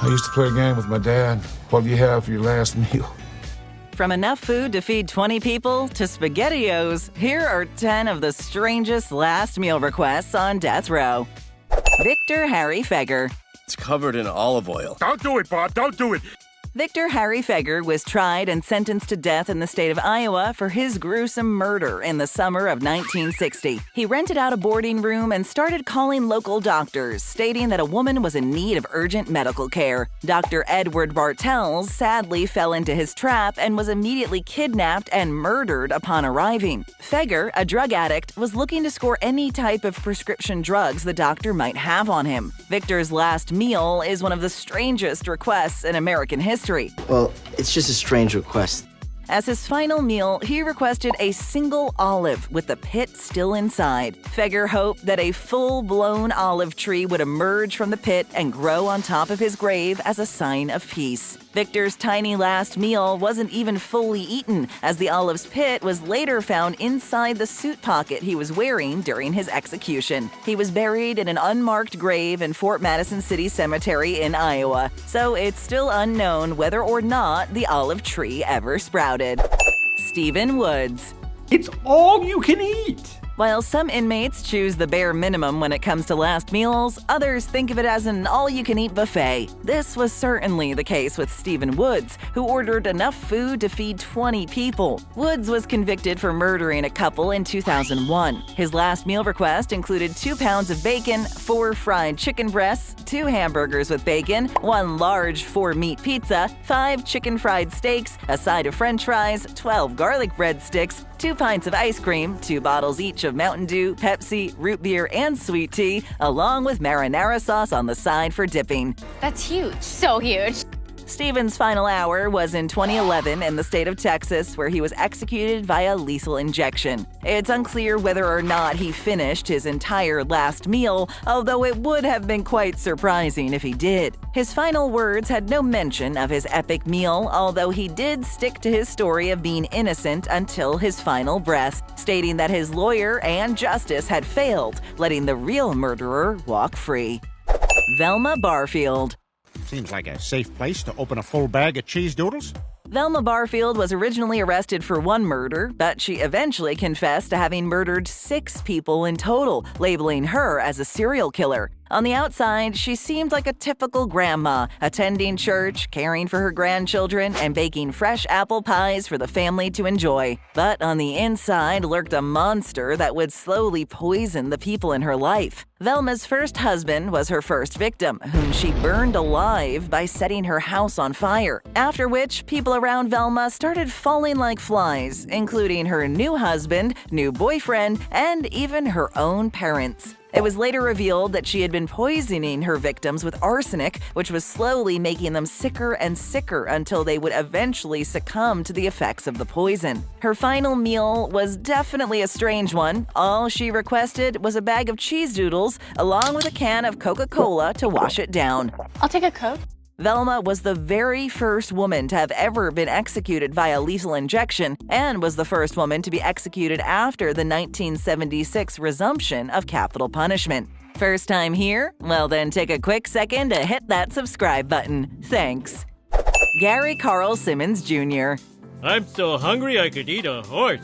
I used to play a game with my dad. What do you have for your last meal? From enough food to feed 20 people to SpaghettiOs, here are 10 of the strangest last meal requests on death row. Victor Harry Feguer. It's covered in olive oil. Don't do it, Bob. Don't do it. Victor Harry Feguer was tried and sentenced to death in the state of Iowa for his gruesome murder in the summer of 1960. He rented out a boarding room and started calling local doctors, stating that a woman was in need of urgent medical care. Dr. Edward Bartels sadly fell into his trap and was immediately kidnapped and murdered upon arriving. Feguer, a drug addict, was looking to score any type of prescription drugs the doctor might have on him. Victor's last meal is one of the strangest requests in American history. Well, it's just a strange request. As his final meal, he requested a single olive with the pit still inside. Feguer hoped that a full-blown olive tree would emerge from the pit and grow on top of his grave as a sign of peace. Victor's tiny last meal wasn't even fully eaten, as the olive's pit was later found inside the suit pocket he was wearing during his execution. He was buried in an unmarked grave in Fort Madison City Cemetery in Iowa, so it's still unknown whether or not the olive tree ever sprouted. Stephen Woods. It's all you can eat. While some inmates choose the bare minimum when it comes to last meals, others think of it as an all-you-can-eat buffet. This was certainly the case with Stephen Woods, who ordered enough food to feed 20 people. Woods was convicted for murdering a couple in 2001. His last meal request included 2 pounds of bacon, 4 fried chicken breasts, 2 hamburgers with bacon, 1 large 4-meat pizza, 5 chicken fried steaks, a side of french fries, 12 garlic breadsticks, 2 pints of ice cream, 2 bottles each of Mountain Dew, Pepsi, root beer, and sweet tea, along with marinara sauce on the side for dipping. That's huge. So huge. Stephen's final hour was in 2011 in the state of Texas, where he was executed via lethal injection. It's unclear whether or not he finished his entire last meal, although it would have been quite surprising if he did. His final words had no mention of his epic meal, although he did stick to his story of being innocent until his final breath, stating that his lawyer and justice had failed, letting the real murderer walk free. Velma Barfield. Seems like a safe place to open a full bag of cheese doodles. Velma Barfield was originally arrested for 1 murder, but she eventually confessed to having murdered 6 people in total, labeling her as a serial killer. On the outside, she seemed like a typical grandma, attending church, caring for her grandchildren, and baking fresh apple pies for the family to enjoy. But on the inside lurked a monster that would slowly poison the people in her life. Velma's first husband was her first victim, whom she burned alive by setting her house on fire. After which, people around Velma started falling like flies, including her new husband, new boyfriend, and even her own parents. It was later revealed that she had been poisoning her victims with arsenic, which was slowly making them sicker and sicker until they would eventually succumb to the effects of the poison. Her final meal was definitely a strange one. All she requested was a bag of cheese doodles, along with a can of Coca-Cola to wash it down. I'll take a Coke. Velma was the very first woman to have ever been executed via lethal injection and was the first woman to be executed after the 1976 resumption of capital punishment. First time here? Well then take a quick second to hit that subscribe button. Thanks. Gary Carl Simmons Jr. I'm so hungry I could eat a horse.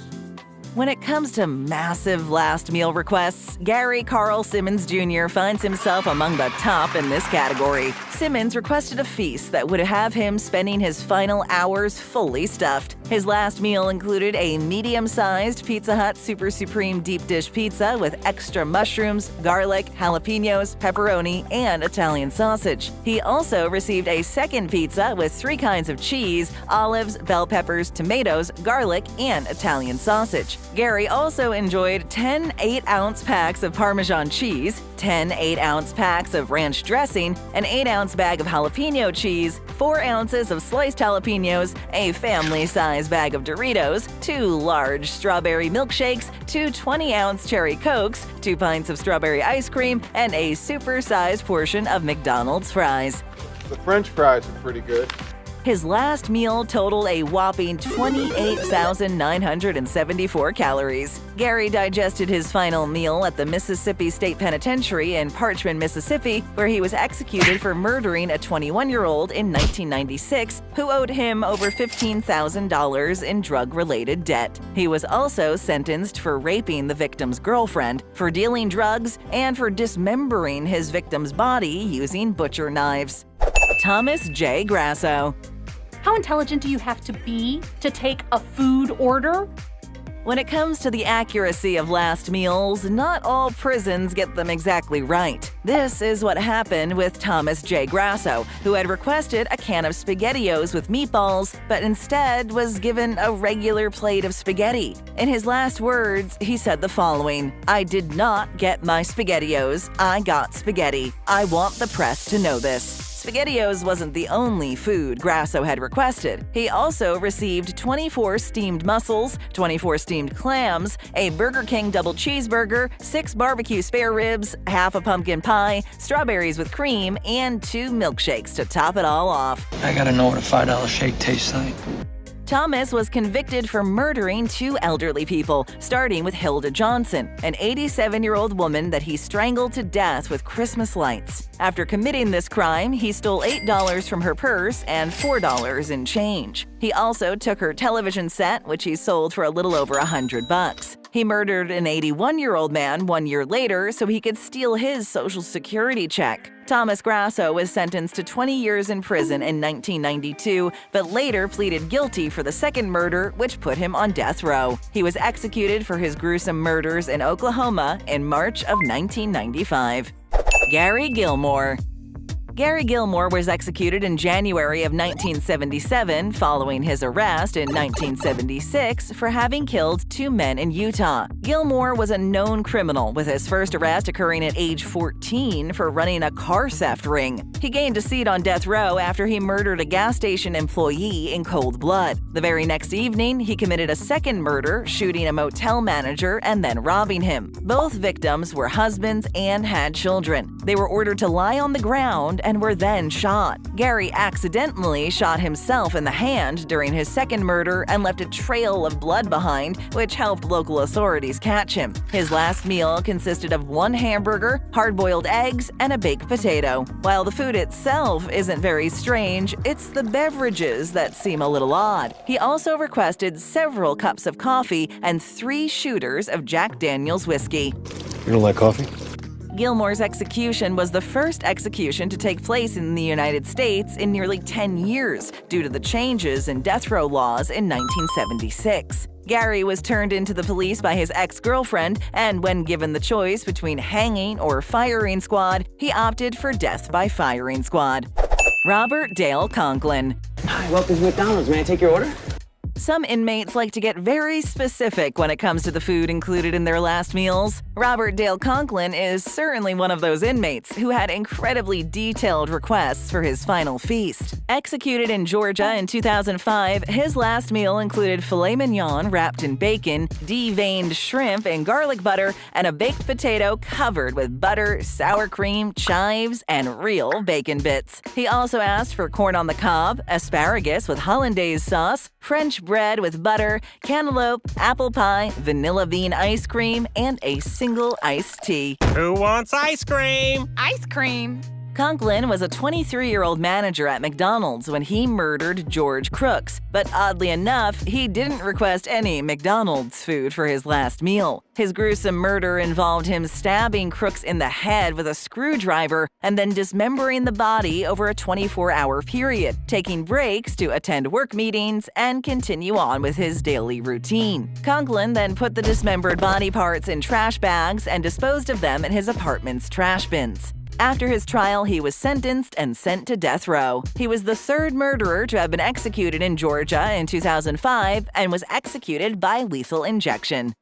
When it comes to massive last meal requests, Gary Carl Simmons Jr. finds himself among the top in this category. Simmons requested a feast that would have him spending his final hours fully stuffed. His last meal included a medium-sized Pizza Hut Super Supreme deep dish pizza with extra mushrooms, garlic, jalapenos, pepperoni, and Italian sausage. He also received a second pizza with 3 kinds of cheese, olives, bell peppers, tomatoes, garlic, and Italian sausage. Gary also enjoyed 10 8-ounce packs of Parmesan cheese, 10 8-ounce packs of ranch dressing, an 8-ounce bag of jalapeno cheese, 4 ounces of sliced jalapenos, a family-size bag of Doritos, 2 large strawberry milkshakes, 2 20-ounce cherry Cokes, 2 pints of strawberry ice cream, and a super-sized portion of McDonald's fries. The French fries are pretty good. His last meal totaled a whopping 28,974 calories. Gary digested his final meal at the Mississippi State Penitentiary in Parchman, Mississippi, where he was executed for murdering a 21-year-old in 1996 who owed him over $15,000 in drug-related debt. He was also sentenced for raping the victim's girlfriend, for dealing drugs, and for dismembering his victim's body using butcher knives. Thomas J. Grasso. How intelligent do you have to be to take a food order? When it comes to the accuracy of last meals, not all prisons get them exactly right. This is what happened with Thomas J. Grasso, who had requested a can of SpaghettiOs with meatballs, but instead was given a regular plate of spaghetti. In his last words, he said the following: "I did not get my SpaghettiOs, I got spaghetti. I want the press to know this." SpaghettiOs wasn't the only food Grasso had requested. He also received 24 steamed mussels, 24 steamed clams, a Burger King double cheeseburger, 6 barbecue spare ribs, half a pumpkin pie, strawberries with cream, and 2 milkshakes to top it all off. I gotta know what a $5 shake tastes like. Thomas was convicted for murdering 2 elderly people, starting with Hilda Johnson, an 87-year-old woman that he strangled to death with Christmas lights. After committing this crime, he stole $8 from her purse and $4 in change. He also took her television set, which he sold for a little over $100. He murdered an 81-year-old man 1 year later so he could steal his Social Security check. Thomas Grasso was sentenced to 20 years in prison in 1992, but later pleaded guilty for the second murder, which put him on death row. He was executed for his gruesome murders in Oklahoma in March of 1995. Gary Gilmore. Gary Gilmore was executed in January of 1977 following his arrest in 1976 for having killed 2 men in Utah. Gilmore was a known criminal, with his first arrest occurring at age 14 for running a car theft ring. He gained a seat on death row after he murdered a gas station employee in cold blood. The very next evening, he committed a second murder, shooting a motel manager and then robbing him. Both victims were husbands and had children. They were ordered to lie on the ground and were then shot. Gary accidentally shot himself in the hand during his second murder and left a trail of blood behind, which helped local authorities catch him. His last meal consisted of 1 hamburger, hard-boiled eggs, and a baked potato. While the food itself isn't very strange, it's the beverages that seem a little odd. He also requested several cups of coffee and 3 shooters of Jack Daniel's whiskey. You don't like coffee? Gilmore's execution was the first execution to take place in the United States in nearly 10 years due to the changes in death row laws in 1976. Gary was turned into the police by his ex-girlfriend, and when given the choice between hanging or firing squad, he opted for death by firing squad. Robert Dale Conklin. Hi, welcome to McDonald's. May I take your order? Some inmates like to get very specific when it comes to the food included in their last meals. Robert Dale Conklin is certainly one of those inmates who had incredibly detailed requests for his final feast. Executed in Georgia in 2005, his last meal included filet mignon wrapped in bacon, deveined shrimp in garlic butter, and a baked potato covered with butter, sour cream, chives, and real bacon bits. He also asked for corn on the cob, asparagus with hollandaise sauce, French bread with butter, cantaloupe, apple pie, vanilla bean ice cream, and a single iced tea. Who wants ice cream? Ice cream. Conklin was a 23-year-old manager at McDonald's when he murdered George Crooks, but oddly enough, he didn't request any McDonald's food for his last meal. His gruesome murder involved him stabbing Crooks in the head with a screwdriver and then dismembering the body over a 24-hour period, taking breaks to attend work meetings and continue on with his daily routine. Conklin then put the dismembered body parts in trash bags and disposed of them in his apartment's trash bins. After his trial, he was sentenced and sent to death row. He was the 3rd murderer to have been executed in Georgia in 2005 and was executed by lethal injection.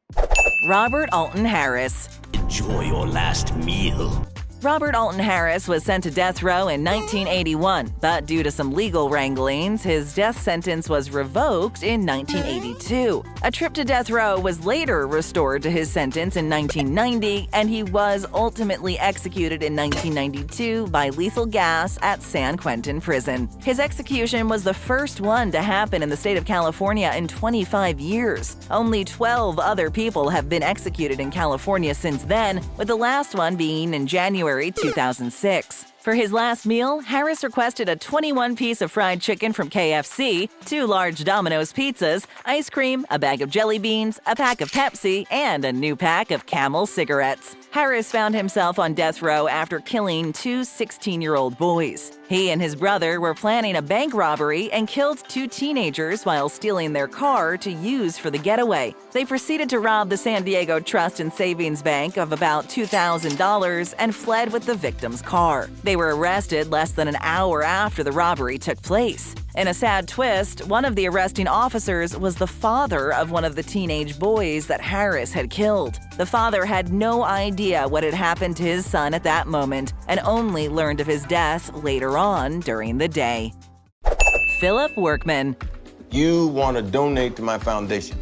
Robert Alton Harris. Enjoy your last meal. Robert Alton Harris was sent to death row in 1981, but due to some legal wranglings, his death sentence was revoked in 1982. A trip to death row was later restored to his sentence in 1990, and he was ultimately executed in 1992 by lethal gas at San Quentin Prison. His execution was the first one to happen in the state of California in 25 years. Only 12 other people have been executed in California since then, with the last one being in January 2006. For his last meal, Harris requested a 21-piece of fried chicken from KFC, 2 large Domino's pizzas, ice cream, a bag of jelly beans, a pack of Pepsi, and a new pack of Camel cigarettes. Harris found himself on death row after killing 2 16-year-old boys. He and his brother were planning a bank robbery and killed 2 teenagers while stealing their car to use for the getaway. They proceeded to rob the San Diego Trust and Savings Bank of about $2,000 and fled with the victim's car. They were arrested less than an hour after the robbery took place. In a sad twist, one of the arresting officers was the father of one of the teenage boys that Harris had killed. The father had no idea what had happened to his son at that moment and only learned of his death later on during the day. Philip Workman. You want to donate to my foundation.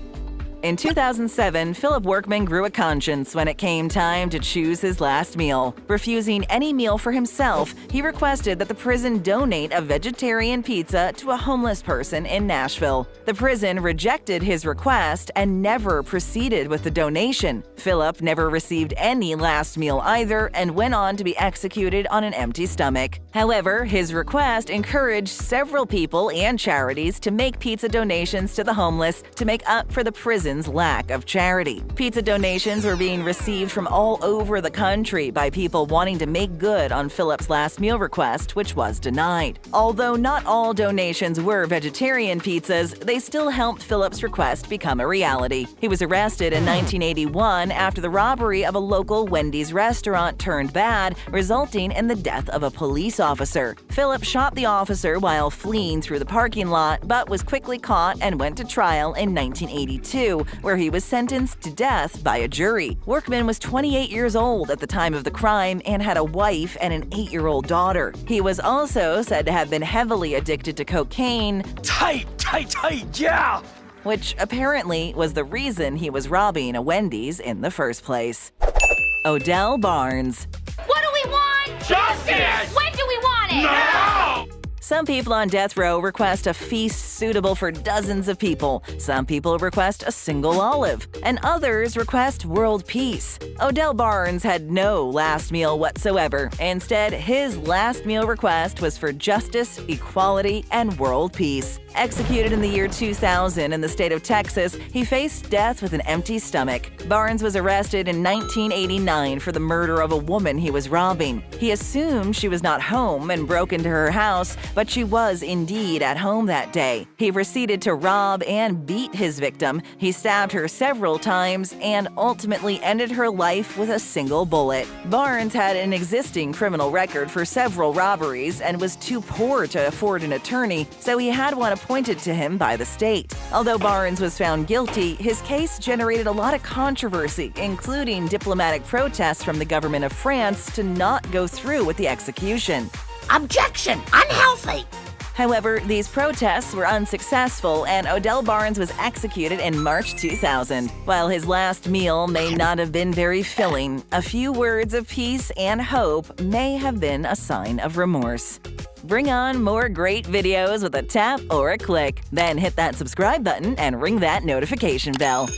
In 2007, Philip Workman grew a conscience when it came time to choose his last meal. Refusing any meal for himself, he requested that the prison donate a vegetarian pizza to a homeless person in Nashville. The prison rejected his request and never proceeded with the donation. Philip never received any last meal either and went on to be executed on an empty stomach. However, his request encouraged several people and charities to make pizza donations to the homeless to make up for the prison's lack of charity. Pizza donations were being received from all over the country by people wanting to make good on Philip's last meal request, which was denied. Although not all donations were vegetarian pizzas, they still helped Philip's request become a reality. He was arrested in 1981 after the robbery of a local Wendy's restaurant turned bad, resulting in the death of a police officer. Philip shot the officer while fleeing through the parking lot, but was quickly caught and went to trial in 1982, where he was sentenced to death by a jury. Workman was 28 years old at the time of the crime and had a wife and an 8-year-old daughter. He was also said to have been heavily addicted to cocaine. Tight, yeah! Which apparently was the reason he was robbing a Wendy's in the first place. Odell Barnes. What do we want? Justice! When do we want it? Now! Some people on death row request a feast suitable for dozens of people. Some people request a single olive, and others request world peace. Odell Barnes had no last meal whatsoever. Instead, his last meal request was for justice, equality, and world peace. Executed in the year 2000 in the state of Texas, he faced death with an empty stomach. Barnes was arrested in 1989 for the murder of a woman he was robbing. He assumed she was not home and broke into her house, but she was indeed at home that day. He proceeded to rob and beat his victim. He stabbed her several times and ultimately ended her life with a single bullet. Barnes had an existing criminal record for several robberies and was too poor to afford an attorney, so he had one appointed to him by the state. Although Barnes was found guilty, his case generated a lot of controversy, including diplomatic protests from the government of France to not go through with the execution. Objection! Unhealthy! However, these protests were unsuccessful and Odell Barnes was executed in March 2000. While his last meal may not have been very filling, a few words of peace and hope may have been a sign of remorse. Bring on more great videos with a tap or a click. Then hit that subscribe button and ring that notification bell.